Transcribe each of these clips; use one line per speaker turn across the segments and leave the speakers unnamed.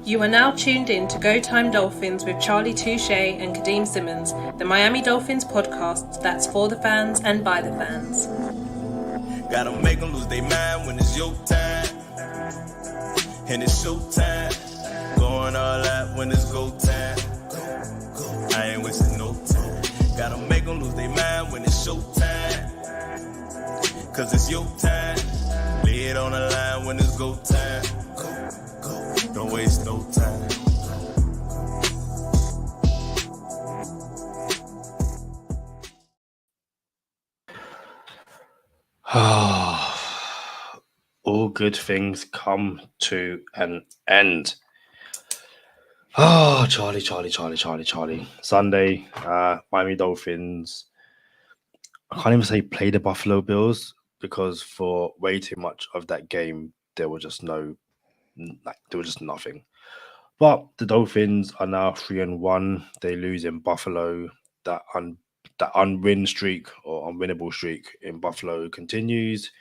You are now tuned in to Go Time Dolphins with Charlie Touche and Kadeem Simmons, the Miami Dolphins podcast that's for the fans and by the fans.
Gotta make them lose their mind when it's your time. And it's showtime. Going all out when it's go time. I ain't wasting no time. Gotta make them lose their mind when it's showtime. Cause it's your time. Lay it on the line when it's go time. Don't waste no time.
All good things come to an end. Oh, Charlie. Sunday, Miami Dolphins. I can't even say play the Buffalo Bills because for way too much of that game, there was just nothing. But the Dolphins are now 3-1. They lose in Buffalo. That unwin streak or unwinnable streak in Buffalo continues.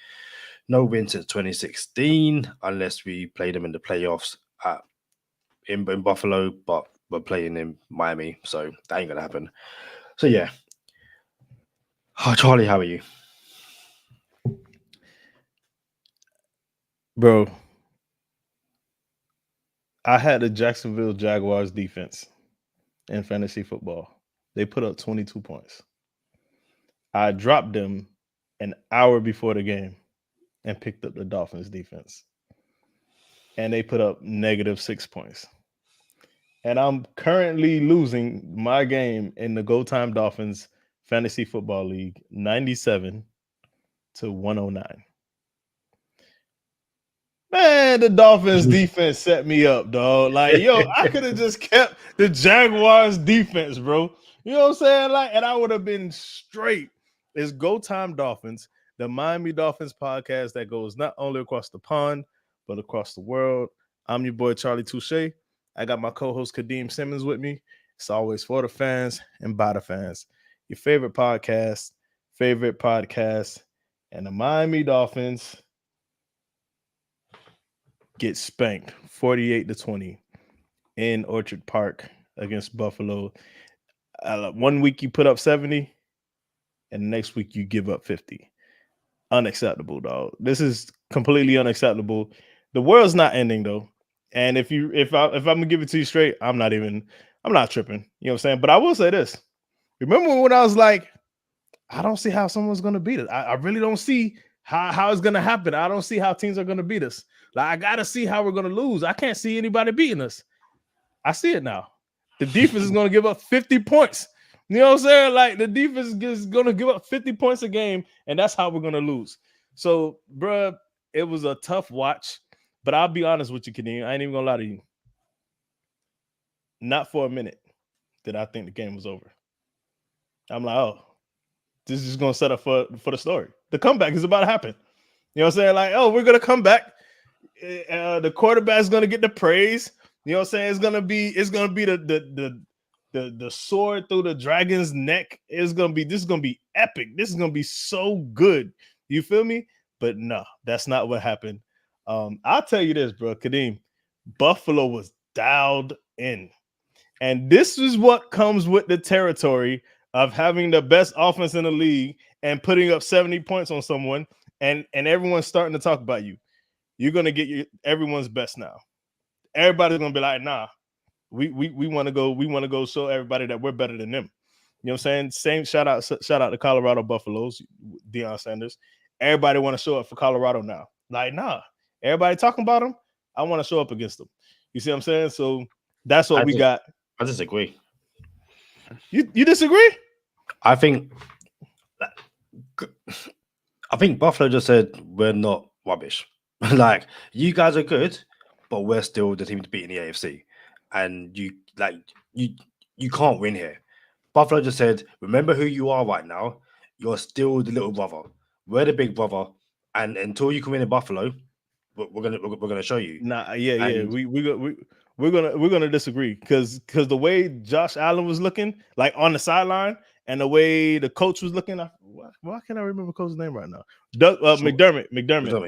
No win since 2016, unless we play them in the playoffs in Buffalo, but we're playing in Miami, so that ain't gonna happen. So yeah. Oh, Charlie, how are you?
Bro, I had the Jacksonville Jaguars defense in fantasy football. They put up 22 points. I dropped them an hour before the game and picked up the Dolphins defense. And they put up -6 points. And I'm currently losing my game in the Go Time Dolphins Fantasy Football League 97-109. Man, the Dolphins defense set me up, dog. Like, yo, I could have just kept the Jaguars defense, bro. You know what I'm saying? Like, and I would have been straight. It's Go Time Dolphins, the Miami Dolphins podcast that goes not only across the pond, but across the world. I'm your boy, Charlie Touche. I got my co-host, Kadeem Simmons, with me. It's always for the fans and by the fans. Your favorite podcast, and the Miami Dolphins get spanked 48-20 in Orchard Park against Buffalo. 1 week you put up 70, and the next week you give up 50. Unacceptable, dog. This is completely unacceptable. The world's not ending though. And if I'm gonna give it to you straight, I'm not tripping. You know what I'm saying? But I will say this. Remember when I was like, I don't see how someone's gonna beat it. I really don't see how it's gonna happen. I don't see how teams are gonna beat us. Like, I gotta see how we're gonna lose. I can't see anybody beating us. I see it now. The defense is gonna give up 50 points. You know what I'm saying? Like, the defense is gonna give up 50 points a game, and that's how we're gonna lose. So, bruh, it was a tough watch. But I'll be honest with you, Kadeem. I ain't even gonna lie to you. Not for a minute did I think the game was over. I'm like, oh, this is gonna set up for the story. The comeback is about to happen. You know what I'm saying? Like, oh, we're gonna come back. The quarterback's gonna get the praise. You know what I'm saying? It's gonna be the sword through the dragon's neck. This is gonna be epic. This is gonna be so good. You feel me? But no, that's not what happened. I'll tell you this, bro, Kadeem. Buffalo was dialed in. And this is what comes with the territory of having the best offense in the league and putting up 70 points on someone, and everyone's starting to talk about you. You're gonna get everyone's best now. Everybody's gonna be like, nah, we want to go show everybody that we're better than them. You know what I'm saying? Same shout out to Colorado Buffaloes, Deion Sanders. Everybody want to show up for Colorado now. Like, nah. Everybody talking about them. I want to show up against them. You see what I'm saying? So that's what we got.
I disagree.
You disagree?
I think Buffalo just said we're not rubbish. Like, you guys are good, but we're still the team to beat in the AFC. And you can't win here. Buffalo just said, remember who you are right now. You're still the little brother. We're the big brother. And until you can win in Buffalo, we're gonna show you.
Nah, yeah. We're gonna disagree because the way Josh Allen was looking, like on the sideline, and the way the coach was looking, why can't I remember coach's name right now? McDermott.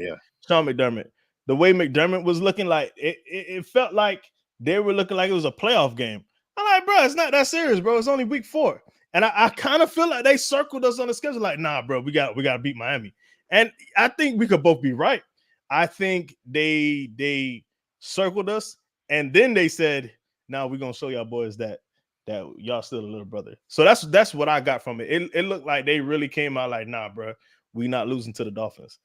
Yeah.
Sean McDermott. The way McDermott was looking, like it felt like they were looking like it was a playoff game. I'm like, bro, it's not that serious, bro. It's only week 4. And I kind of feel like they circled us on the schedule, like, nah, bro, we got to beat Miami. And I think we could both be right. I think they circled us, and then they said, "Now we're gonna show y'all boys that y'all still a little brother." So that's what I got from it. It looked like they really came out like, "Nah, bro, we not losing to the Dolphins."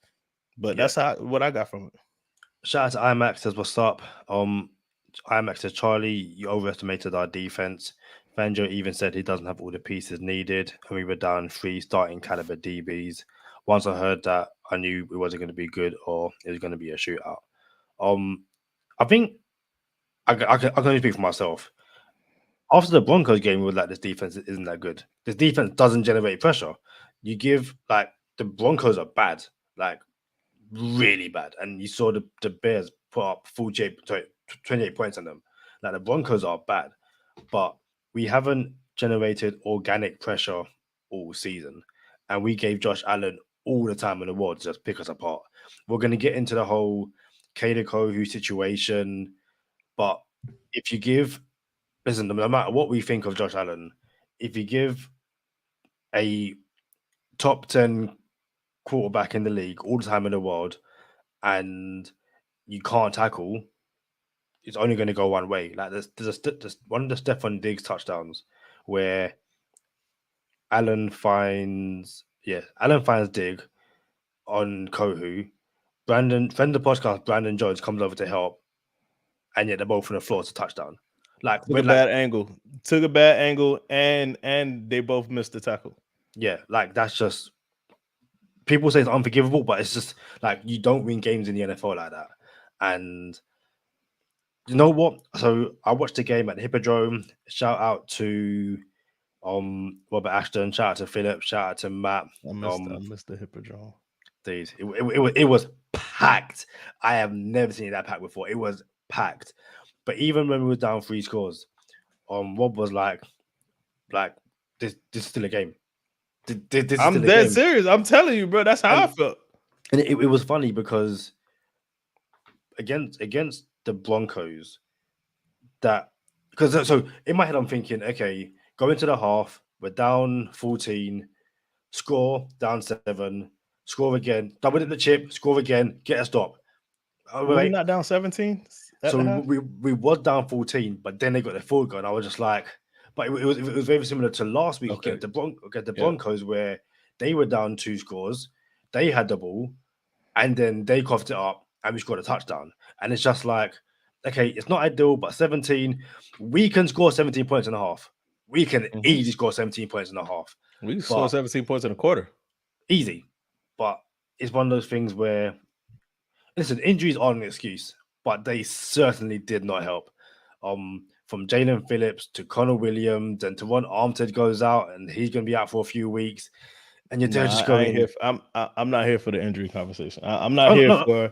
But that's what I got from it.
Shout out to IMAX says, "What's up?" IMAX says, "Charlie, you overestimated our defense. Fangio even said he doesn't have all the pieces needed, and we were down 3 starting caliber DBs. Once I heard that, I knew it wasn't going to be good or it was going to be a shootout." I think I can only speak for myself. After the Broncos game, we were like, this defense isn't that good. This defense doesn't generate pressure. You give, like, the Broncos are bad, like, really bad. And you saw the Bears put up 28 points on them. Like, the Broncos are bad, but we haven't generated organic pressure all season. And we gave Josh Allen all the time in the world to just pick us apart. We're going to get into the whole Kader Kohu situation, but if you give, listen, no matter what we think of Josh Allen, if you give a top 10 quarterback in the league all the time in the world and you can't tackle, it's only going to go one way. Like there's one of the Stephon Diggs touchdowns where Allen finds Dig on Kohu. Friend of the podcast, Brandon Jones, comes over to help, and yet they're both on the floor. It's a touchdown.
Took a bad angle, and they both missed the tackle.
Yeah, like that's just, people say it's unforgivable, but it's just like you don't win games in the NFL like that. And you know what? So I watched the game at the Hippodrome. Shout out to Robert Ashton. Shout out to Philip. Shout out to Matt.
I missed the Hippodrome.
It was packed. I have never seen that packed before. It was packed. But even when we were down 3 scores, Rob was like this is still a game.
I'm dead serious. I'm telling you, bro. That's how I felt.
And it was funny because against the Broncos, so in my head I'm thinking, okay, go into the half, we're down 14, score, down 7, score again, double in the chip, score again, get a stop.
Were we not down 17?
So we was down 14, but then they got their field goal, and I was just like, but it was very similar to last week against the Broncos, where they were down 2 scores, they had the ball, and then they coughed it up, and we scored a touchdown. And it's just like, okay, it's not ideal, but 17, we can score 17 points and a half. We can easily score 17 points and a half.
We can score 17 points in a quarter.
Easy. But it's one of those things where, listen, injuries aren't an excuse, but they certainly did not help. From Jalen Phillips to Connor Williams, and Teron Armstead goes out, and he's going to be out for a few weeks. And you're just going.
I'm not here for the injury conversation. I'm not here for.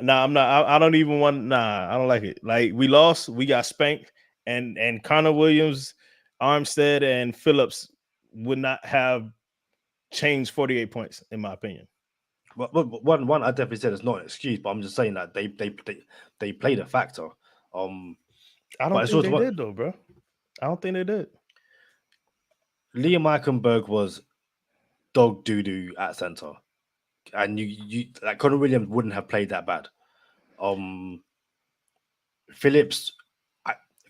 Nah, I'm not. I don't even want. Nah, I don't like it. Like, we lost, we got spanked, and Connor Williams, Armstead, and Phillips would not have changed 48 points, in my opinion.
But one, I definitely said it's not an excuse, but I'm just saying that they played a factor.
I don't think they did, though, bro. I don't think they did.
Liam Eichenberg was dog doo-doo at center, and you like Connor Williams wouldn't have played that bad. Phillips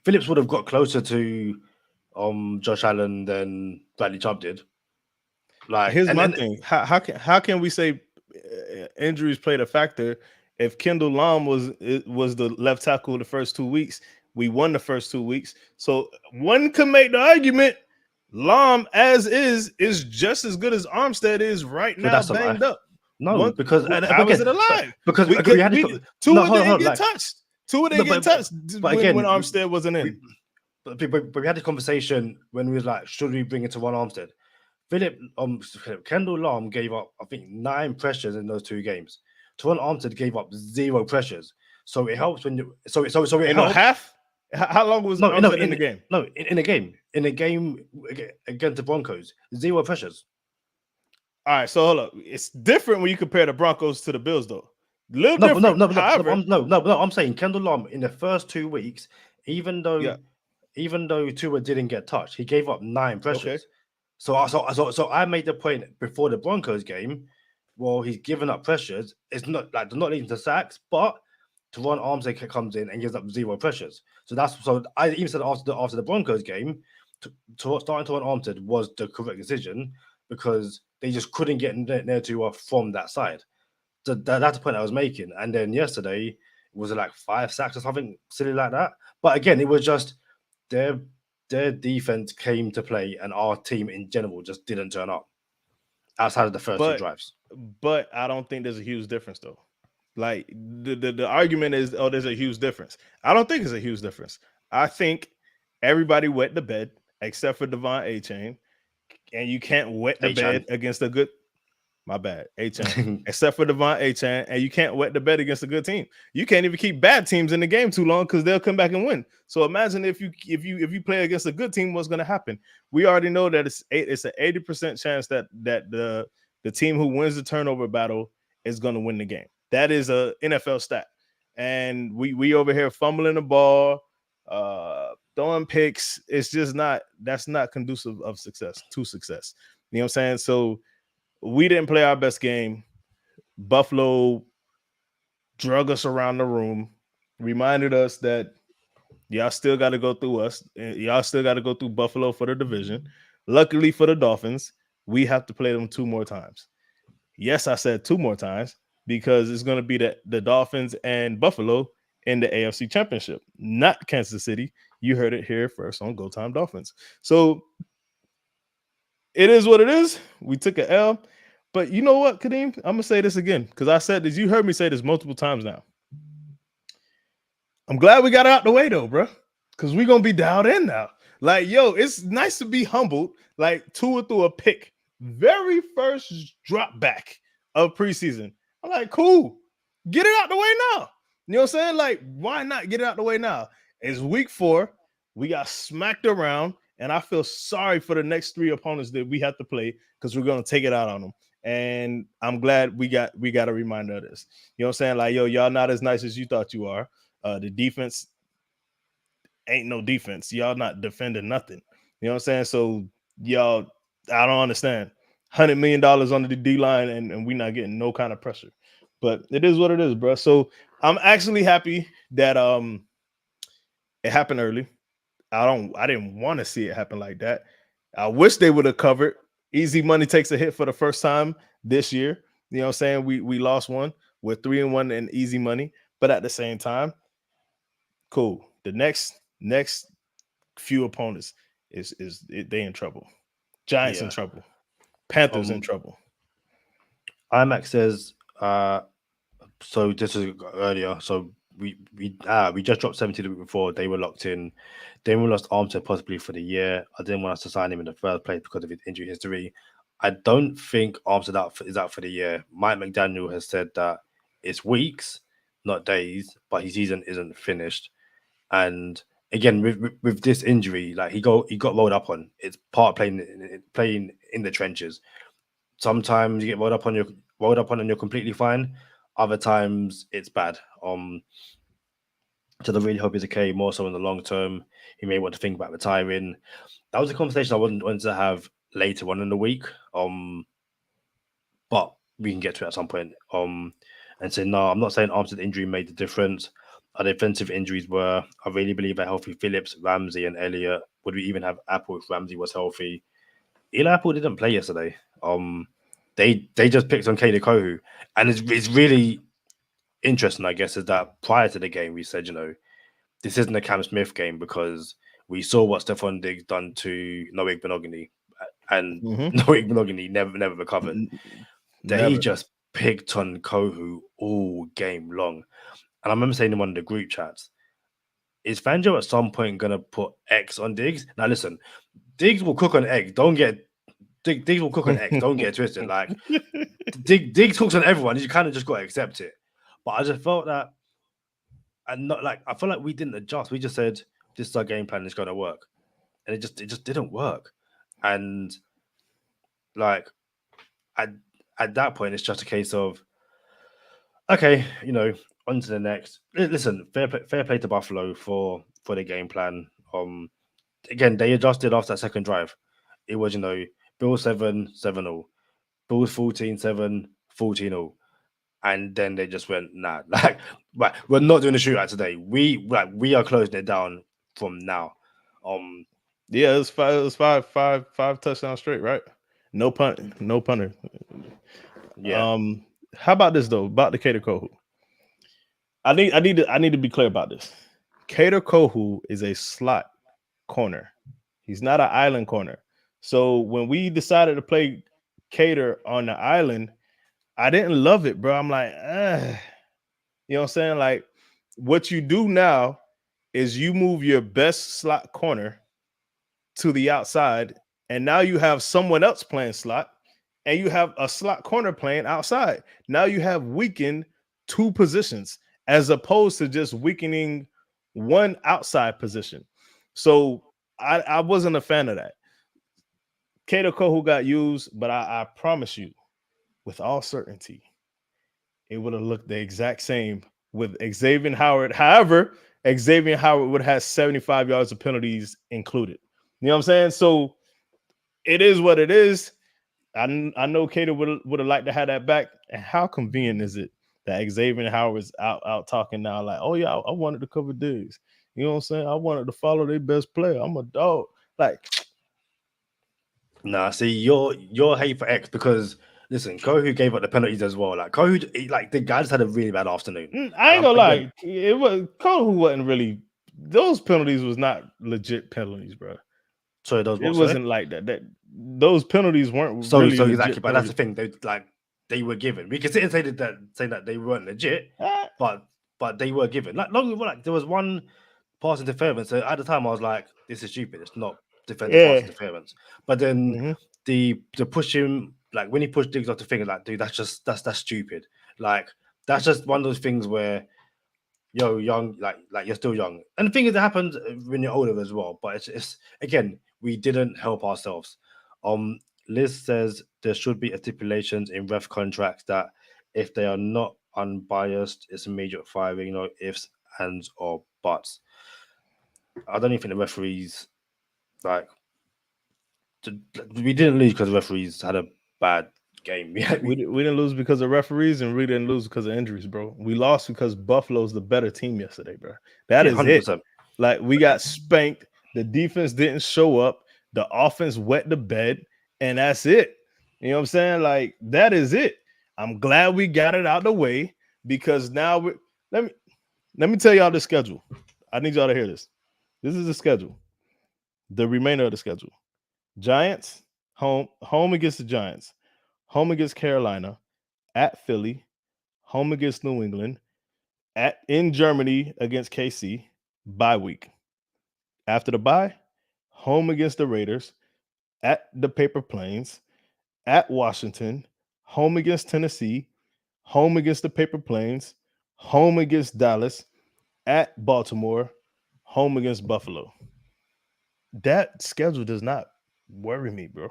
would have got closer to Josh Allen than Bradley Chubb did. Like,
here's my thing: how can we say injuries played a factor if Kendall Long was the left tackle the first 2 weeks? We won the first 2 weeks, so one can make the argument Long as is just as good as Armstead is right now, banged up.
No, because
how is it alive?
Because
we didn't get touched. Two didn't get touched when Armstead wasn't in.
But we had this conversation when we was like, should we bring it to one Armstead? Kendall Long gave up, I think, 9 pressures in those 2 games. Teron Armstead gave up 0 pressures. So it helps when you. So it helps.
Half. How long was Armstead in the game?
No, in a game against the Broncos, 0 pressures.
All right, so hold up. It's different when you compare the Broncos to the Bills, though.
No. I'm saying Kendall Long in the first 2 weeks even though Tua didn't get touched, he gave up 9 pressures.
Okay.
So I made the point before the Broncos game. Well, he's given up pressures. It's not like they're not leading to sacks, but Teron Armstead comes in and gives up 0 pressures. So I even said after the Broncos game, starting Teron Armstead was the correct decision because they just couldn't get near to from that side. So that's the point I was making. And then yesterday it was like 5 sacks or something silly like that. But again, it was just their defense came to play, and our team in general just didn't turn up outside of the first 2 drives.
But I don't think there's a huge difference though. Like the argument is, oh, there's a huge difference. I don't think it's a huge difference. I think everybody wet the bed except for Devon A-Chain, and you can't wet the bed against a good. My bad, A-Chain. Except for Devon A-Chain, and you can't wet the bed against a good team. You can't even keep bad teams in the game too long because they'll come back and win. So imagine if you play against a good team, what's going to happen? We already know that it's an 80% chance that the team who wins the turnover battle is going to win the game. That is a NFL stat, and we over here fumbling the ball, throwing picks. It's just that's not conducive to success. You know what I'm saying? So we didn't play our best game. Buffalo drug us around the room, reminded us that y'all still got to go through us. Y'all still got to go through Buffalo for the division. Luckily for the Dolphins, we have to play them 2 more times. Yes, I said 2 more times because it's going to be the Dolphins and Buffalo in the AFC Championship, not Kansas City. You heard it here first on Go Time Dolphins. So it is what it is. We took an L. But you know what, Kadeem? I'm going to say this again because I said this. You heard me say this multiple times now. I'm glad we got out the way, though, bro, because we're going to be dialed in now. Like, yo, it's nice to be humbled. Like, Tua threw a pick. Very first drop back of preseason. I'm like, cool. Get it out the way now. You know what I'm saying? Like, why not get it out the way now? It's week 4. We got smacked around, and I feel sorry for the next 3 opponents that we have to play because we're going to take it out on them. And I'm glad we got a reminder of this. You know what I'm saying? Like, yo, y'all not as nice as you thought you are. The defense ain't no defense. Y'all not defending nothing. You know what I'm saying? So y'all, I don't understand. $100 million under the D line, and we're not getting no kind of pressure. But it is what it is, bro. So I'm actually happy that it happened early. I didn't want to see it happen like that. I wish they would have covered. Easy money takes a hit for the first time this year. You know what I'm saying? We lost one. We're 3-1 in easy money. But at the same time, cool. The next few opponents they in trouble. Giants in trouble. Panthers in trouble.
IMAX says so this is earlier. So we just dropped 70 the week before. They were locked in. Then we lost Armstead possibly for the year. I didn't want us to sign him in the first place because of his injury history. I don't think Armstead is out for the year. Mike McDaniel has said that it's weeks, not days, but his season isn't finished. And again, with this injury, like he got rolled up on. It's part of playing in the trenches. Sometimes you get rolled up on and you're completely fine. Other times it's bad. So I really hope he's okay, more so in the long term. He may want to think about retiring. That was a conversation I wanted to have later on in the week. But we can get to it at some point. And say, no, I'm not saying Armstead injury made the difference. Our defensive injuries were, I really believe, a healthy Phillips, Ramsey, and Elliott. Would we even have Apple if Ramsey was healthy? Eli Apple didn't play yesterday. They just picked on Kader Kohu. And it's really interesting, I guess, is that prior to the game, we said, this isn't a Cam Smith game because we saw what Stephon Diggs done to Noah Benogany, and Noah Benogany never recovered. He just picked on Kohu all game long. And I remember saying in one of the group chats, is Fangio at some point going to put X on Diggs? Now, listen, Diggs will cook on eggs. Diggs will cook on eggs. Don't get twisted. Like, Diggs cooks on everyone. You kind of just got to accept it. But I just felt that, and not like, I feel like we didn't adjust. We just said, this is our game plan. It's going to work. And it just didn't work. And like, at that point, it's just a case of, okay, on to the next. Listen, fair play to Buffalo for for the game plan. Again, they adjusted after that second drive. It was, Bills 7, 7-0. Bills 14, 7, 14-0. And then they just went, nah, like, right, we're not doing a shootout today. We are closing it down from now.
Yeah, it was five touchdowns straight, right? No punt, no punter.
Yeah.
How about this though? About the Cater Kohu. I need to be clear about this. Cater Kohu is a slot corner. He's not an island corner. So when we decided to play Cater on the island, I didn't love it, bro. I'm like, you know what I'm saying? Like, what you do now is you move your best slot corner to the outside, and now you have someone else playing slot, and you have a slot corner playing outside. Now you have weakened two positions as opposed to just weakening one outside position. So I wasn't a fan of that. Kato Kohu got used, but I promise you, with all certainty, it would have looked the exact same with Xavier Howard. However, Xavier Howard would have 75 yards of penalties included. You know what I'm saying? So it is what it is. I know Cater would have liked to have that back. And how convenient is it that Xavier Howard's out talking now like, oh yeah, I wanted to cover Diggs. You know what I'm saying? I wanted to follow their best player. I'm a dog. Like,
nah, see, you're hate for X because listen, Kohu gave up the penalties as well. Like Kohu, like the guy just had a really bad afternoon.
I ain't gonna lie, it was Kohu wasn't really. Those penalties was not legit penalties, bro.
So it
wasn't like that. That those penalties weren't
so
really
exactly. But that's the thing. They were given. We could sit and say that they weren't legit, but they were given. Like there was one pass interference. So at the time, I was like, "This is stupid. It's not defensive pass interference." But then the push him, like when he pushed Diggs off the finger, like, dude, that's stupid. Like that's just one of those things where you're young, like you're still young. And the thing is, it happens when you're older as well. But it's again, we didn't help ourselves. Liz says there should be stipulations in ref contracts that if they are not unbiased, it's immediate firing, no ifs, ands, or buts. I don't even think the referees we didn't lose because the referees had a bad game.
we didn't lose because of referees, and we didn't lose because of injuries, bro. We lost because Buffalo's the better team yesterday, bro. That is 100%. It. Like we got spanked. The defense didn't show up. The offense wet the bed, and that's it. You know what I'm saying? Like that is it. I'm glad we got it out the way because now let me tell y'all the schedule. I need y'all to hear this. This is the schedule. The remainder of the schedule. Giants home against the Giants. Home against Carolina, at Philly, home against New England, in Germany against KC, bye week. After the bye, home against the Raiders, at the Paper Plains, at Washington, home against Tennessee, home against the Paper Plains, home against Dallas, at Baltimore, home against Buffalo. That schedule does not worry me, bro.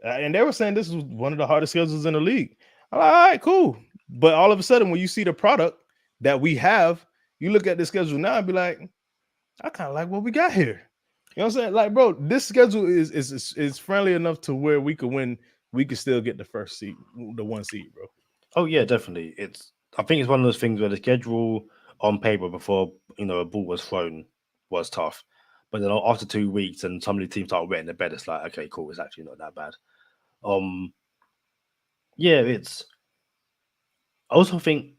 And they were saying this was one of the hardest schedules in the league. I'm like, all right, cool. But all of a sudden, when you see the product that we have, you look at the schedule now and be like, I kind of like what we got here. You know what I'm saying? Like, bro, this schedule is friendly enough to where we could win. We could still get the first seed, the 1 seed, bro.
Oh yeah, definitely. I think it's one of those things where the schedule on paper before a ball was thrown was tough. But then after 2 weeks and some of the teams start wetting the bed, it's like, okay, cool, it's actually not that bad. Yeah, I also think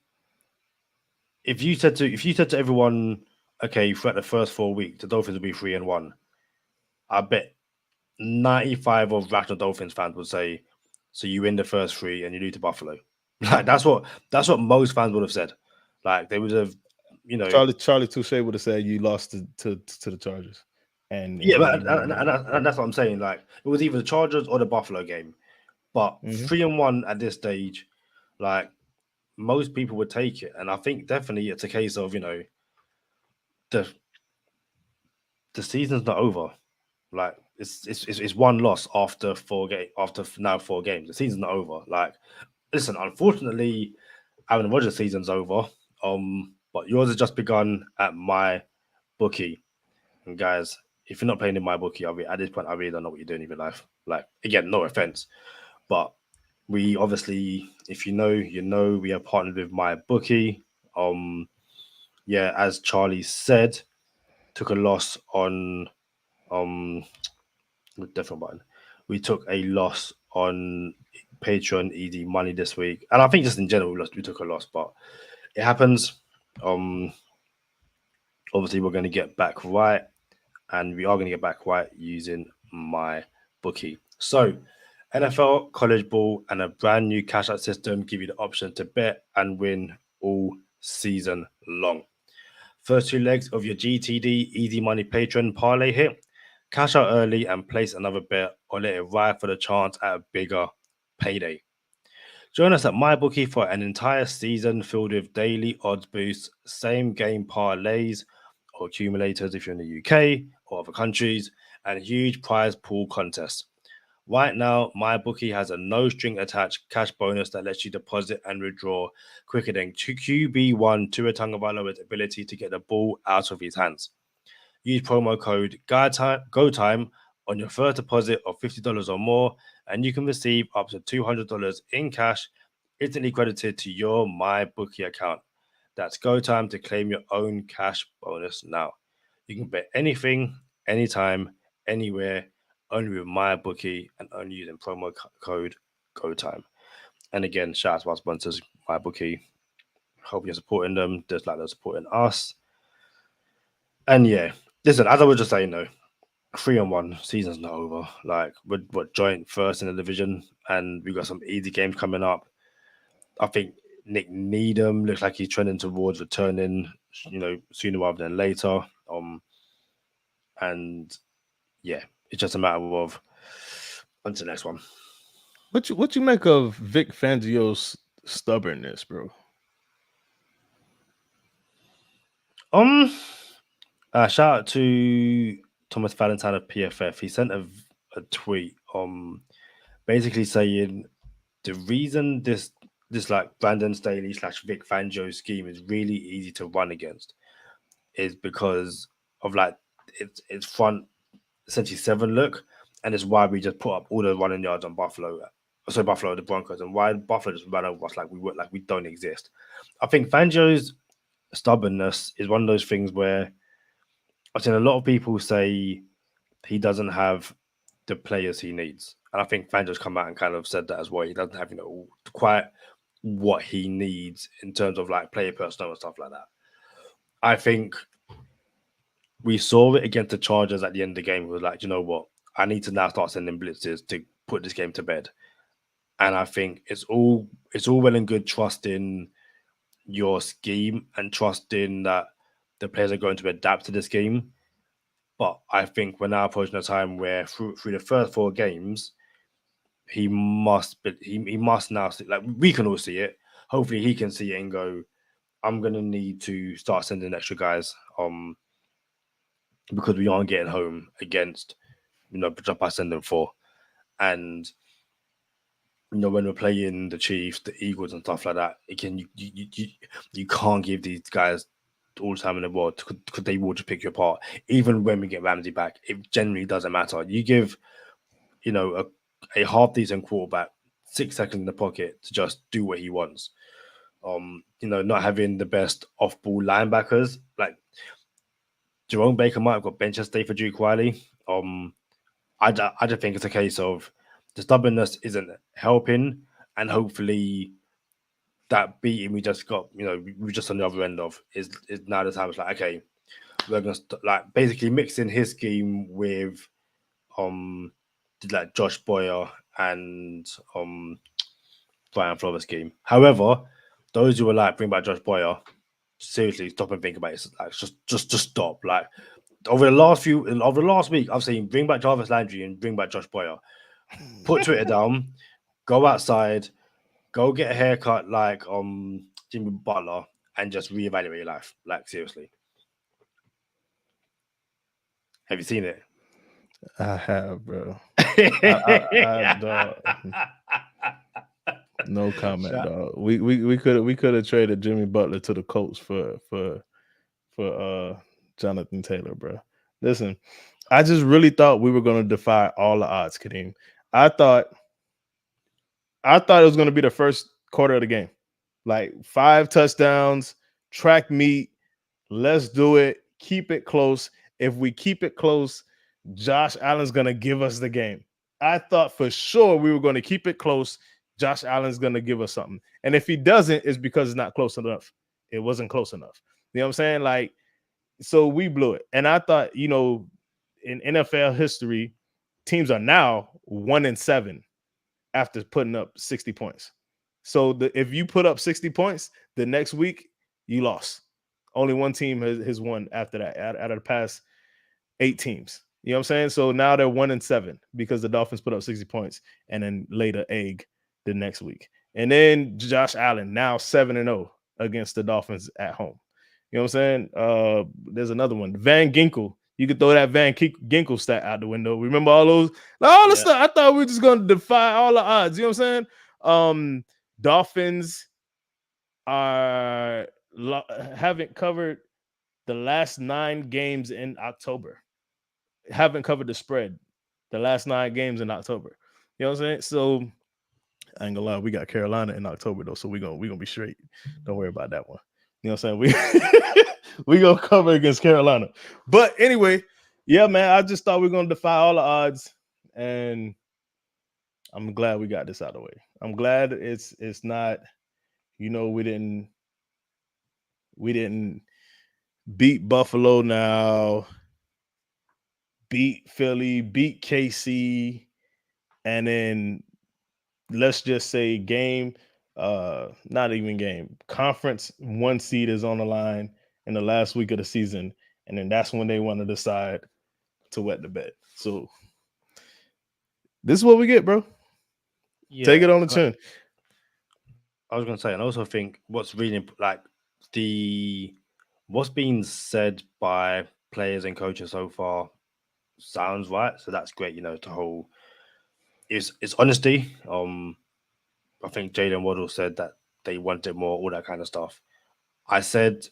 if you said to everyone, okay, throughout the first 4 weeks, the Dolphins will be 3-1, I bet 95 of rational Dolphins fans would say, so you win the first 3 and you lose to Buffalo. Like that's what most fans would have said. Like they would have,
Charlie Touche would have said you lost to the Chargers. And
that's what I'm saying. Like it was either the Chargers or the Buffalo game. But 3-1 at this stage, like most people would take it. And I think definitely it's a case of, the season's not over. Like it's one loss after 4 games. The season's not over. Like, listen, unfortunately, Aaron Rodgers' season's over. But yours has just begun at my bookie. And guys, if you're not playing in my bookie, at this point, I really don't know what you're doing in your life. Like, again, no offense, but we obviously, if you know, you know, we are partnered with my bookie. Yeah, as Charlie said, took a loss on different button. We took a loss on Patreon ED money this week, and I think just in general we took a loss, but it happens. Obviously we're going to get back right, and we are going to get back right using my bookie. So NFL, college ball, and a brand new cash out system give you the option to bet and win all season long. First two legs of your GTD Easy Money Patreon parlay hit. Cash out early and place another bet, or let it ride for the chance at a bigger payday. Join us at MyBookie for an entire season filled with daily odds boosts, same game parlays or accumulators if you're in the UK or other countries, and huge prize pool contests. Right now, MyBookie has a no string attached cash bonus that lets you deposit and withdraw quicker than QB1 Tua Tagovailoa's ability to get the ball out of his hands. Use promo code GOTIME on your first deposit of $50 or more, and you can receive up to $200 in cash instantly credited to your MyBookie account. That's GoTime to claim your own cash bonus now. You can bet anything, anytime, anywhere, only with MyBookie and only using promo code GoTime. And again, shout out to our sponsors, MyBookie. Hope you're supporting them just like they're supporting us. And yeah, listen, as I was just saying though, 3-1, season's not over. Like we're joint first in the division, and we got some easy games coming up. I think Nick Needham looks like he's trending towards returning, sooner rather than later. And yeah, it's just a matter of on to the next one.
What you make of Vic Fangio's stubbornness, bro?
Shout out to Thomas Valentine of PFF. He sent a tweet basically saying the reason this like Brandon Staley / Vic Fangio scheme is really easy to run against is because of like its front essentially 7 look, and it's why we just put up all the running yards on Buffalo, the Broncos, and why Buffalo just ran over us like we don't exist. I think Fangio's stubbornness is one of those things where I've seen a lot of people say he doesn't have the players he needs. And I think Fangio's come out and kind of said that as well. He doesn't have, quite what he needs in terms of like player personnel and stuff like that. I think we saw it against the Chargers at the end of the game. It was like, you know what? I need to now start sending blitzes to put this game to bed. And I think it's all well and good trusting your scheme and trusting that the players are going to adapt to this game. But I think we're now approaching a time where through the first 4 games, he must now see, like we can all see it. Hopefully he can see it and go, I'm gonna need to start sending extra guys because we aren't getting home against just by sending 4. And when we're playing the Chiefs, the Eagles and stuff like that, again, you can't give these guys all the time in the world because they will just pick you apart. Even when we get Ramsey back, it generally doesn't matter. You give a half decent quarterback 6 seconds in the pocket to just do what he wants. Not having the best off-ball linebackers, like Jerome Baker might have got bench yesterday for Duke Riley. I just think it's a case of the stubbornness isn't helping, and hopefully that beating we just got, we're just on the other end of is now the time. It's like, okay, we're gonna basically mixing his scheme with like Josh Boyer and Brian Flores scheme. However, those who were like bring back Josh Boyer, seriously stop and think about it. Like just stop. Like over the last week, I've seen bring back Jarvis Landry and bring back Josh Boyer. Put Twitter down, go outside, go get a haircut like Jimmy Butler, and just reevaluate your life. Like seriously. Have you seen it?
I have, bro. I dog. No comment, dog. We could have traded Jimmy Butler to the Colts for Jonathan Taylor, bro. Listen, I just really thought we were going to defy all the odds, Kadeem. I thought it was going to be the first quarter of the game. Like 5 touchdowns, track meet. Let's do it. Keep it close. If we keep it close, Josh Allen's going to give us the game. I thought for sure we were going to keep it close. Josh Allen's going to give us something. And if he doesn't, it's because it's not close enough. It wasn't close enough. You know what I'm saying? Like, so we blew it. And I thought, you know, in NFL history, teams are now 1-7 after putting up 60 points. So if you put up 60 points, the next week you lost. Only one team has won after that out of the past 8 teams. You know what I'm saying? So now they're 1-7 because the Dolphins put up 60 points and then laid an egg the next week. And then Josh Allen now 7-0 against the Dolphins at home. You know what I'm saying? There's another one. Van Ginkel. You could throw that Van Ginkel stat out the window. Remember all those? All the stuff. I thought we were just going to defy all the odds. You know what I'm saying? Dolphins haven't covered the last 9 games in October. Haven't covered the spread the last 9 games in October. You know what I'm saying? So I ain't gonna lie, we got Carolina in October though, so we're gonna be straight. Don't worry about that one. You know what I'm saying? We gonna cover against Carolina. But anyway, yeah, man, I just thought we were gonna defy all the odds, and I'm glad we got this out of the way. I'm glad it's not, you know, we didn't beat Buffalo now, beat Philly, beat KC, and then let's just say not even game, conference 1 seed is on the line in the last week of the season, and then that's when they want to decide to wet the bed. So this is what we get, bro. Yeah, take it on the chin.
I was going to say, and I also think what's really like what's being said by players and coaches so far sounds right. So that's great. You know, the whole it's honesty. I think Jalen Waddle said that they wanted more, all that kind of stuff. I said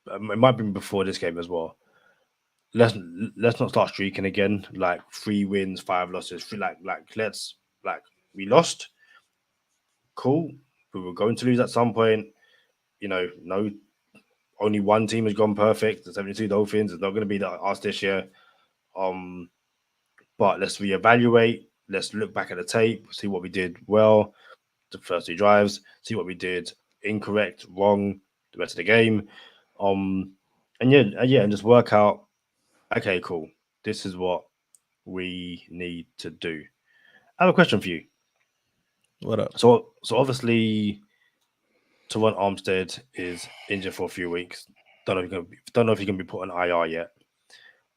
it might be before this game as well. Let's not start streaking again. Like 3 wins, 5 losses. We lost. Cool. We were going to lose at some point. You know, no, only one team has gone perfect. The 72 Dolphins. It's not going to be us this year. But let's reevaluate. Let's look back at the tape, see what we did well, the first 2 drives, see what we did incorrect, wrong, the rest of the game. And just work out, okay, cool. This is what we need to do. I have a question for you.
What up?
So obviously, Teron Armstead is injured for a few weeks. Don't know if he can be put on IR yet.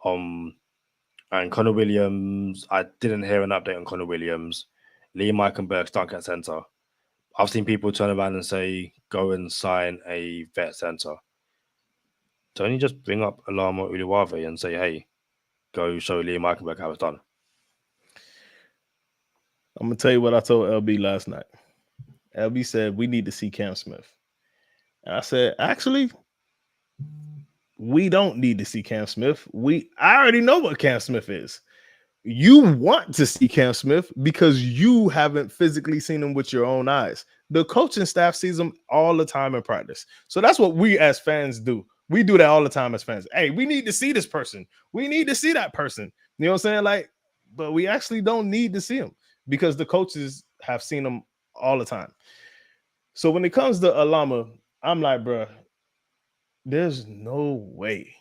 And Connor Williams, I didn't hear an update on Connor Williams. Liam Eichenberg stuck at center. I've seen people turn around and say, go and sign a vet center. Don't you just bring up Alama Uluwave and say, hey, go show Liam Eichenberg how it's done?
I'm going to tell you what I told LB last night. LB said, we need to see Cam Smith. And I said, actually, we don't need to see Cam Smith. I already know what Cam Smith is. You want to see Cam Smith because you haven't physically seen him with your own eyes. The coaching staff sees him all the time in practice. So that's what we as fans do. We do that all the time as fans. Hey, we need to see this person. We need to see that person. You know what I'm saying? Like, but we actually don't need to see him because the coaches have seen him all the time. So when it comes to Alama, I'm like, bro, there's no way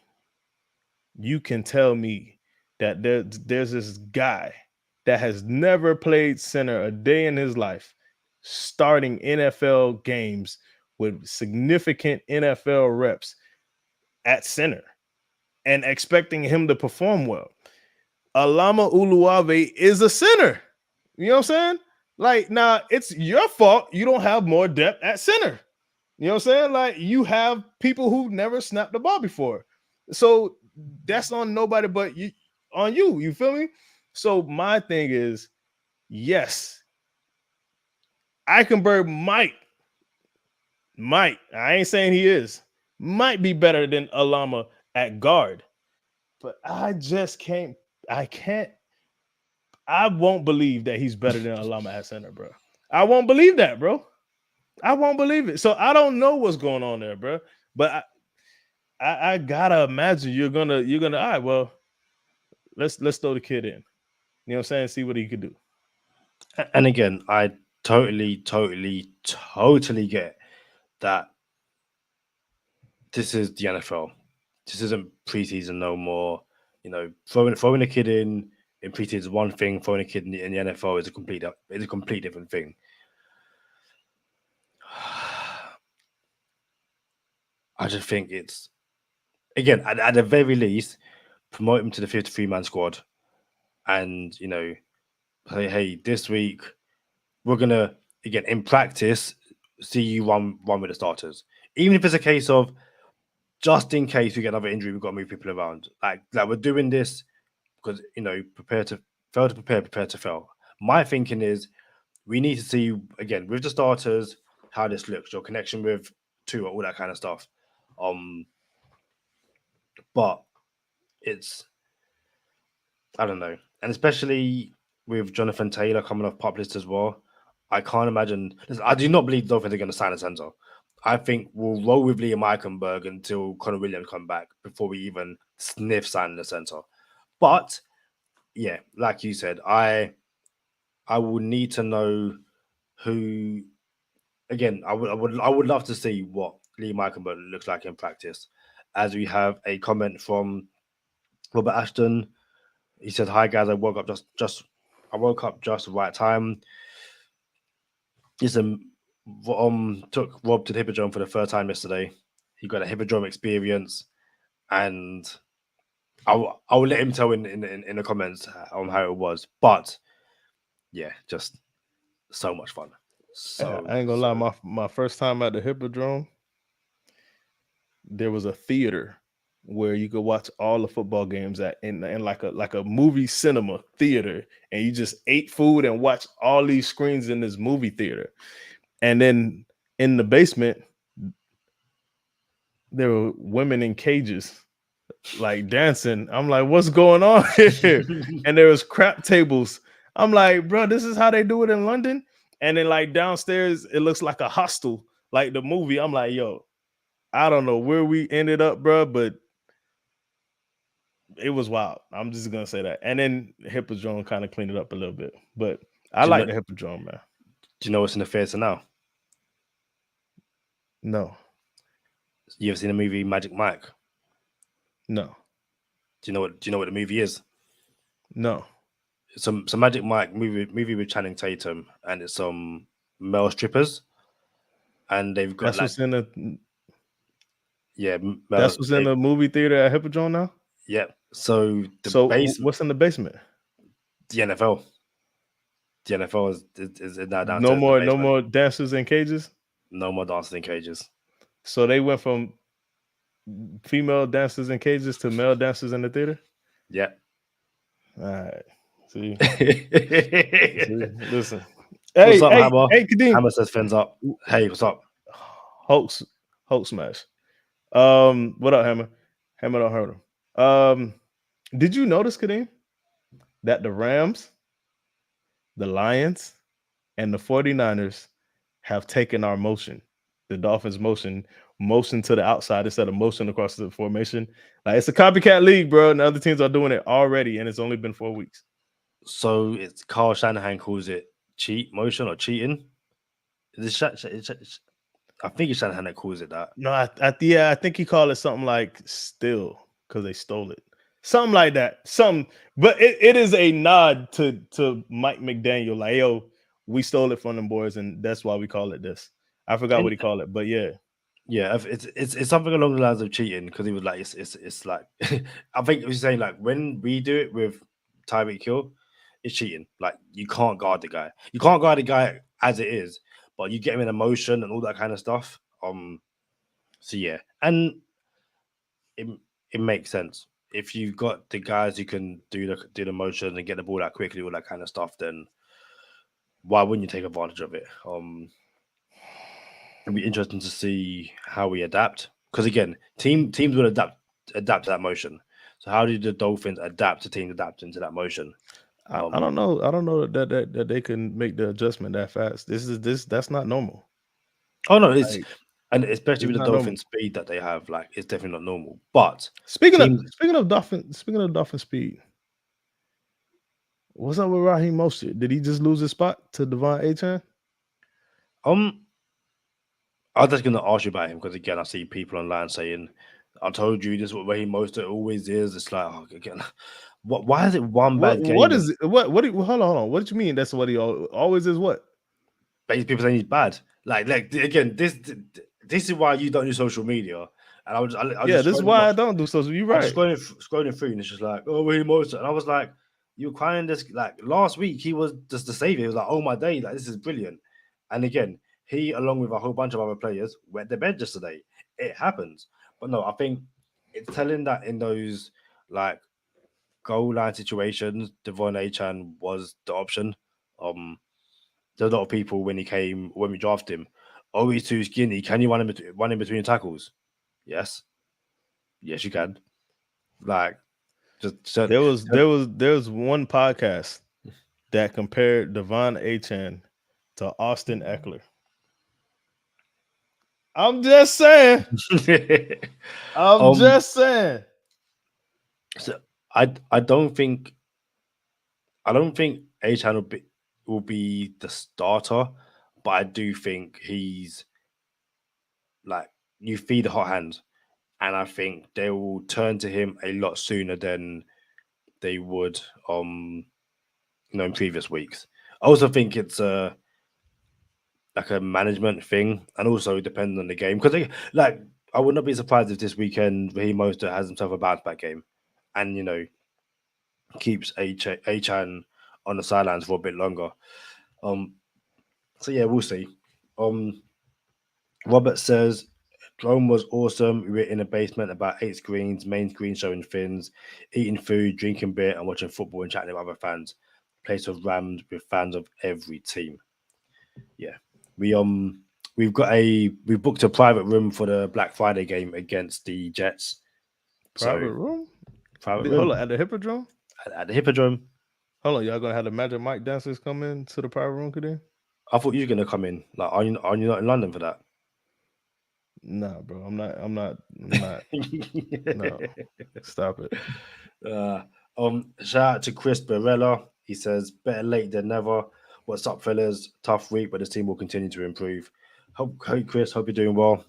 you can tell me that there's this guy that has never played center a day in his life, starting NFL games with significant NFL reps at center and expecting him to perform well. Alama Uluwave is a center. You know what I'm saying? Like, now it's your fault you don't have more depth at center. You know what I'm saying? Like, you have people who never snapped the ball before. So that's on nobody but you, on you. You feel me? So my thing is, yes, Eichenberg might, I ain't saying he is, might be better than Alama at guard. but I just can't. I won't believe that he's better than Alama at center, bro. I won't believe that, bro. I won't believe it. So I don't know what's going on there, bro. But I gotta imagine you're gonna. All right, well, let's throw the kid in. You know what I'm saying? See what he could do.
And again, I totally get that this is the NFL. This isn't preseason no more. You know, throwing a kid in preseason is one thing. Throwing a kid in the NFL is a complete different thing. I just think it's, again, at the very least, promote him to the 53-man squad, and you know, say, hey, this week we're gonna, again, in practice, see you run with the starters, even if it's a case of, just in case we get another injury, we've got to move people around. Like we're doing this because, you know, prepare to fail. My thinking is we need to see, again, with the starters, how this looks, your connection with Tua, all that kind of stuff. But it's, I don't know, and especially with Jonathan Taylor coming off PUP list as well, I can't imagine. Listen, I do not believe the Dolphins are going to sign a center. I think we'll roll with Liam Eichenberg until Connor Williams come back before we even sniff signing the center. But yeah, like you said, I will need to know who. Again, I would love to see what Liam Eichenberg looks like in practice. As we have a comment from Robert Ashton. He said, "Hi guys, I woke up just the right time. Listen, took Rob to the Hippodrome for the first time yesterday. He got a Hippodrome experience, and I will let him tell in the comments on how it was. But yeah, just so much fun. So
I ain't gonna lie, my first time at the Hippodrome, there was a theater where you could watch all the football games in like a movie cinema theater, and you just ate food and watched all these screens in this movie theater. And then in the basement, there were women in cages, like dancing. I'm like, what's going on here? And there was crap tables. I'm like, bro, this is how they do it in London. And then like downstairs, it looks like a hostel, like the movie. I'm like, yo, I don't know where we ended up, bro, but it was wild. I'm just gonna say that. And then Hippodrome kind of cleaned it up a little bit, but I like the Hippodrome, man.
Do you know what's in the theater now?
No.
You ever seen the movie Magic Mike?
No.
Do you know what the movie is?
No.
It's some Magic Mike movie with Channing Tatum, and it's some male strippers, and they've got
that's what's in the
that's
what's in the movie theater at Hippodrome now.
Yeah. So
what's in the basement?
The NFL. The NFL is now down.
No more dancers in cages.
No more dancers in cages.
So they went from female dancers in cages to male dancers in the theater.
Yeah.
All right. See. Listen.
Hey, what's up, Hammer?
Hey, Kadeem.
Hammer says fins up. Hey, what's up?
Hulk smash. What up, Hammer? Hammer don't hurt him. Did you notice, Kadeem, that the Rams, the Lions, and the 49ers have taken our motion, the Dolphins motion to the outside instead of motion across the formation? Like, it's a copycat league, bro, and other teams are doing it already, and it's only been 4 weeks.
So it's Kyle Shanahan calls it cheat motion or cheating. I think it's Shanahan that calls it that.
No, I think he called it something like still because they stole it. Something like that. But it is a nod to Mike McDaniel. Like, yo, we stole it from them boys, and that's why we call it this. I forgot what he called it, but yeah.
Yeah, it's something along the lines of cheating, because he was like, it's like I think he was saying, like, when we do it with Tyreek Hill, it's cheating. Like, you can't guard the guy. You can't guard the guy as it is, but you get him in emotion and all that kind of stuff. So yeah, and it makes sense. If you've got the guys who can do the motion and get the ball out quickly, all that kind of stuff, then why wouldn't you take advantage of it? It'll be interesting to see how we adapt, because again, teams will adapt to that motion. So how did the Dolphins adapt to teams adapting to that motion?
I don't know. I don't know that they can make the adjustment that fast. That's not normal.
Oh no, it's
Like,
and especially
it's
with the
not normal.
Dolphins speed that they have, like it's definitely not normal. But
Speaking
teams,
of Dolphin speed, what's up with Raheem Mostert? Did he just lose his spot to Devon Achane?
I was just gonna ask you about him because again, I see people online saying, "I told you this is what Raheem Mostert always is." It's like again, what? Why is it one bad game?
What is it? What? Hold on. What do you mean? That's what he always is. What?
People saying he's bad. Like again, this is why you don't do social media. And I was
Yeah,
just
this is
scrolling
why
up.
I don't do social. You're
I was
right.
just scrolling through, and it's just like, oh, Raheem Mostert, and I was like, you were crying this like last week. He was just the savior. He was like, oh my day, like this is brilliant. And again, he along with a whole bunch of other players wet the bed yesterday. It happens, but no, I think it's telling that in those like goal line situations, Devon Achan was the option. There's a lot of people when we drafted him. Oh, he's too skinny. Can you run in between tackles? Yes, yes, you can. Like just
There was one podcast that compared Devon Achan to Austin Eckler. I'm just saying. I'm
um.
just saying.
So I don't think Achan will be the starter, but I do think he's like you feed a hot hand, and I think they will turn to him a lot sooner than they would in previous weeks. I also think it's like a management thing, and also depending on the game. Because like I would not be surprised if this weekend Raheem Mostert has himself a bounce back game, and keeps Achan on the sidelines for a bit longer. Um, so yeah, we'll see. Um, Robert says drone was awesome. We were in a basement, about 8 screens, main screen showing fins, eating food, drinking beer, and watching football and chatting with other fans. Place was rammed with fans of every team. Yeah, we we booked a private room for the Black Friday game against the Jets. So
Private room?
private
Hold
room
on, at the Hippodrome?
at the Hippodrome.
Hold on, y'all gonna have the Magic Mike dancers come in to the private room today?
I thought you were gonna come in. Like, are you not in London for that?
Nah, bro. I'm not. No. Stop it.
Shout out to Chris Barella. He says, better late than never. What's up, fellas? Tough week, but this team will continue to improve. Hope Chris, hope you're doing well.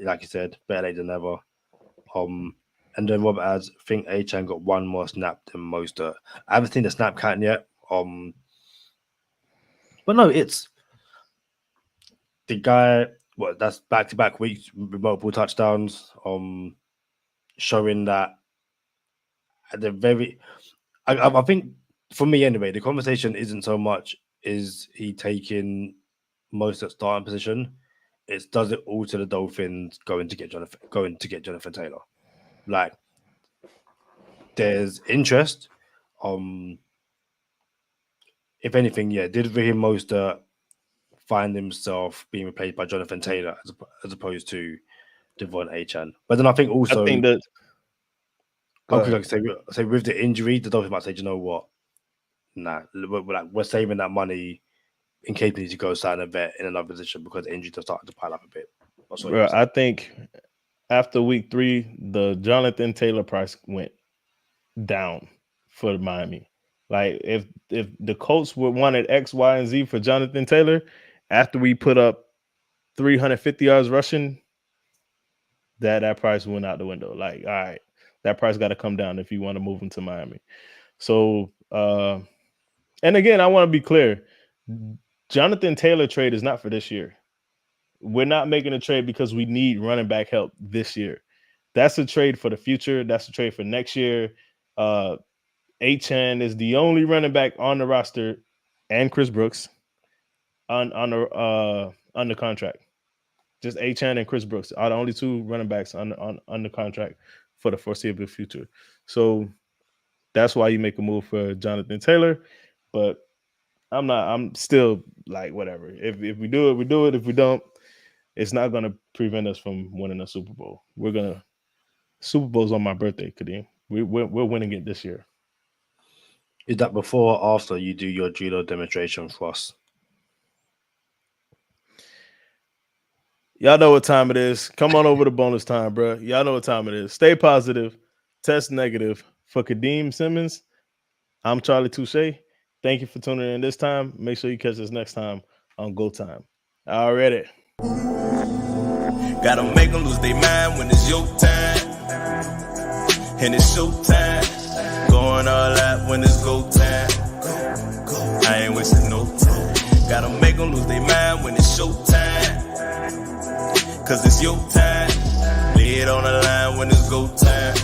Like you said, better late than never. And then Robert adds, think Achan got one more snap than most. I haven't seen the snap count yet. But no, it's the guy. What that's back to back weeks with multiple touchdowns. Showing that at the very I think for me anyway, the conversation isn't so much is he taking most at starting position. It's does it all to the Dolphins going to get Jonathan Taylor. Like there's interest. If anything, yeah, did Raheem Mostert find himself being replaced by Jonathan Taylor as opposed to Devon Achan? But then I think
I
also
think that
like say with the injury, the Dolphins might say, you know what? Nah, we're saving that money in case we need to go sign a vet in another position because injuries are starting to pile up a bit.
bro, I think after week 3, the Jonathan Taylor price went down for Miami. Like if the Colts would wanted X, Y, and Z for Jonathan Taylor, after we put up 350 yards rushing, that price went out the window. Like, all right, that price got to come down if you want to move him to Miami. So, and again, I want to be clear: Jonathan Taylor trade is not for this year. We're not making a trade because we need running back help this year. That's a trade for the future. That's a trade for next year. Achan is the only running back on the roster, and Chris Brooks on the contract. Just Achan and Chris Brooks are the only 2 running backs on the contract for the foreseeable future. So that's why you make a move for Jonathan Taylor. But I'm still like, whatever. If we do it, we do it. If we don't, it's not going to prevent us from winning a Super Bowl. Super Bowl's on my birthday, Kadeem. We're winning it this year.
Is that before or after you do your judo demonstration for us?
Y'all know what time it is. Come on over to bonus time, bro. Y'all know what time it is. Stay positive. Test negative. For Kadeem Simmons, I'm Charlie Touche. Thank you for tuning in this time. Make sure you catch us next time on Go Time. Already.
Gotta make them lose their mind when it's your time. And it's showtime. Going all out when it's go time. I ain't wasting no time. Gotta make them lose their mind when it's showtime. Cause it's your time. Lay it on the line when it's go time.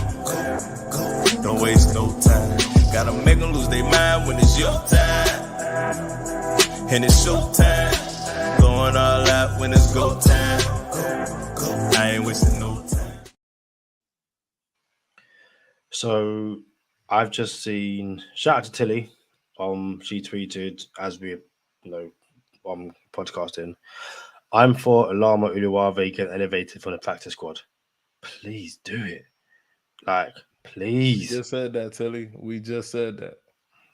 Don't waste no time. Gotta make them lose their mind when it's your time. And it's showtime. Going all out when it's go time. I ain't wasting no time.
So I've just seen, shout out to Tilly. She tweeted as we podcasting. I'm for Alama Uluwave getting elevated from the practice squad. Please do it. Like, please.
We just said that, Tilly. We just said that.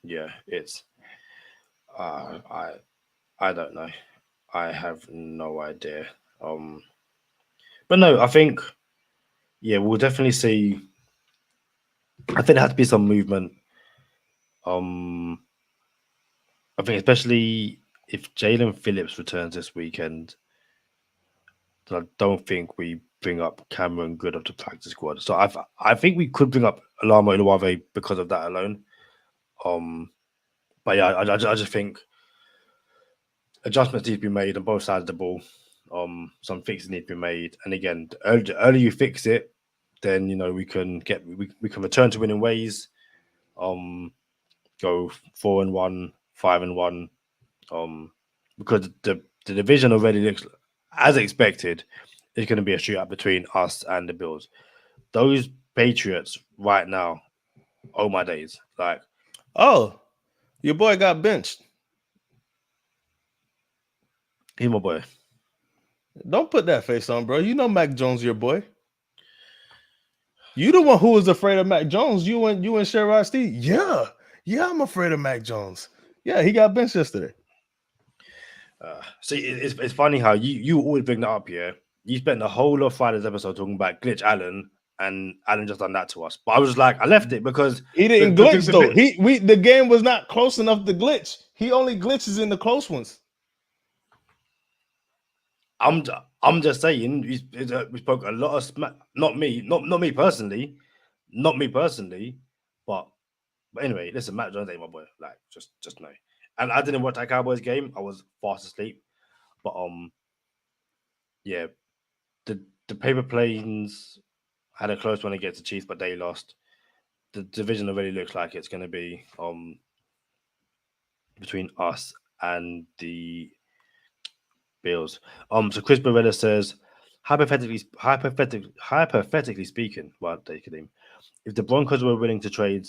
Yeah, it's I don't know. I have no idea. But no, I think we'll definitely see. I think there has to be some movement. I think especially if Jalen Phillips returns this weekend, I don't think we bring up Cameron Good of the practice squad. So I think we could bring up Alama Uluwave because of that alone. But yeah, I just think adjustments need to be made on both sides of the ball. Some fixes need to be made, and again, the earlier you fix it, then we can return to winning ways. Go 4-1, 5-1. Because the division already looks as expected. It's going to be a shootout between us and the Bills. Those Patriots right now, oh my days! Like,
oh, your boy got benched.
He's my boy.
Don't put that face on, bro. You know Mac Jones, your boy. You the one who was afraid of Mac Jones. You and Sherrod Steve. Yeah, I'm afraid of Mac Jones. Yeah, he got benched yesterday.
See, it's funny how you always bring that up. Yeah, you spent the whole of Friday's episode talking about Glitch Allen, and Allen just done that to us. But I was like, I left it because
he didn't glitch though. The game was not close enough to glitch. He only glitches in the close ones.
I'm just saying we spoke a lot of smack. Not me personally, but anyway, listen, Matt Jones ain't my boy. Like, just know. And I didn't watch that Cowboys game. I was fast asleep. But yeah, the paper planes had a close one against the Chiefs, but they lost. The division already looks like it's going to be between us and the Bills. So Chris Barella says, hypothetically speaking, well, if the Broncos were willing to trade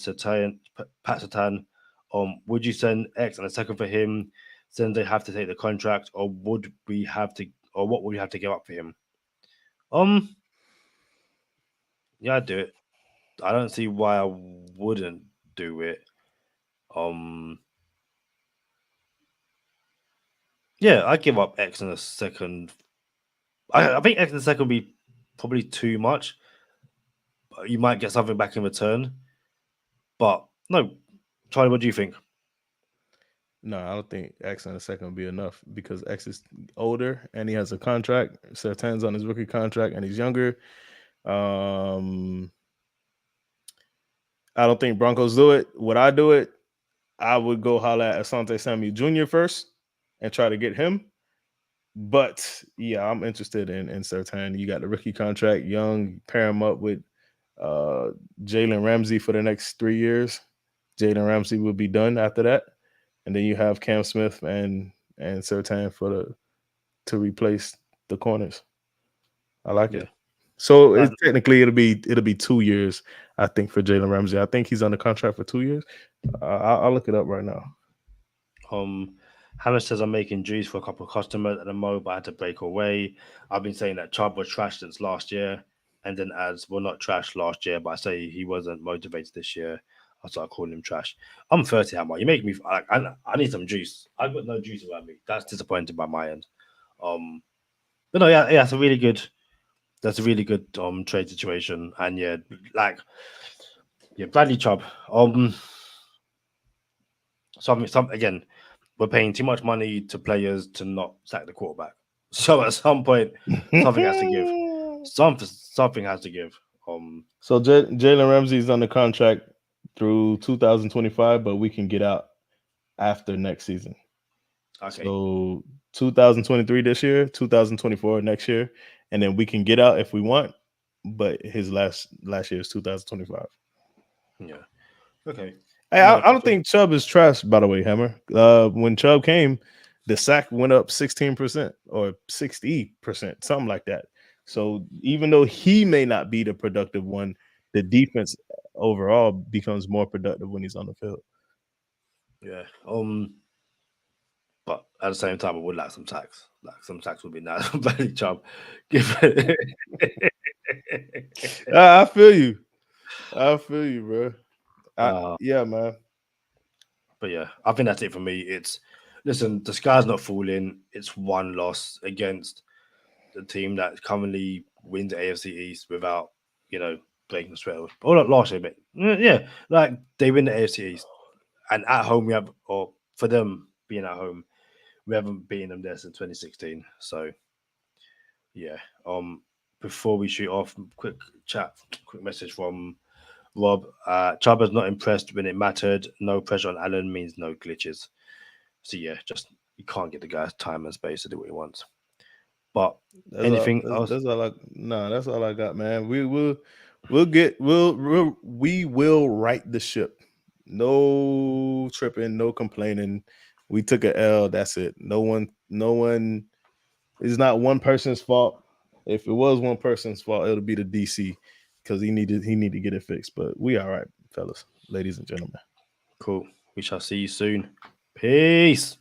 Pat Surtain, would you send X and a second for him? Then they have to take the contract, or would we have to, or what would we have to give up for him? Yeah, I'd do it. I don't see why I wouldn't do it. Yeah, I'd give up X in a second. I think X in a second would be probably too much. But you might get something back in return. But no, Charlie, what do you think?
No, I don't think X in a second will be enough because X is older and he has a contract. Surtain's on his rookie contract and he's younger. I don't think Broncos do it. Would I do it? I would go holler at Asante Samuel Jr. first and try to get him. But yeah, I'm interested in Surtain. You got the rookie contract, young, pair him up with Jalen Ramsey for the next 3 years. Jalen Ramsey will be done after that. And then you have Cam Smith and Surtain to replace the corners. I like it. So technically it'll be 2 years, I think, for Jalen Ramsey. I think he's on the contract for 2 years. I'll look it up right now.
Hannah says I'm making juice for a couple of customers at the moment, but I had to break away. I've been saying that Chubb was trash since last year, and then adds, "Well, not trash last year, but I say he wasn't motivated this year. I started calling him trash." I'm 30, Hammer. You make me like I need some juice. I've got no juice around me. That's disappointing by my end. But no, yeah, it's a really good. That's a really good trade situation, and yeah, like Bradley Chubb. Some again, we're paying too much money to players to not sack the quarterback. So at some point, something has to give. Something has to give.
So Jalen Ramsey's under contract through 2025, but we can get out after next season.
Okay.
So 2023 this year, 2024 next year, and then we can get out if we want. But his last year is 2025.
Yeah. Okay.
Hey, I don't think Chubb is trash, by the way, Hammer. When Chubb came, the sack went up 16% or 60%, something like that. So even though he may not be the productive one, the defense overall becomes more productive when he's on the field.
Yeah. But at the same time, I would like some sacks. Like some sacks would be nice. Bradley Chubb.
I feel you. Bro. Yeah, man.
But yeah, I think that's it for me. Listen, the sky's not falling. It's one loss against the team that currently wins the AFC East without, breaking the sweat. Oh, not last year, but yeah, like they win the AFC East, and at home or for them being at home, we haven't beaten them there since 2016. So yeah, before we shoot off, quick message from Rob. Chubb is not impressed when it mattered. No pressure on Allen means no glitches. So yeah, just you can't get the guy's time and space to do what he wants. But anything else?
That's all I got, man. We will right the ship. No tripping, no complaining. We took a L. That's it. No one. It's not one person's fault. If it was one person's fault, it'll be the DC because he need to get it fixed. But we all right, fellas, ladies and gentlemen.
Cool. We shall see you soon. Peace.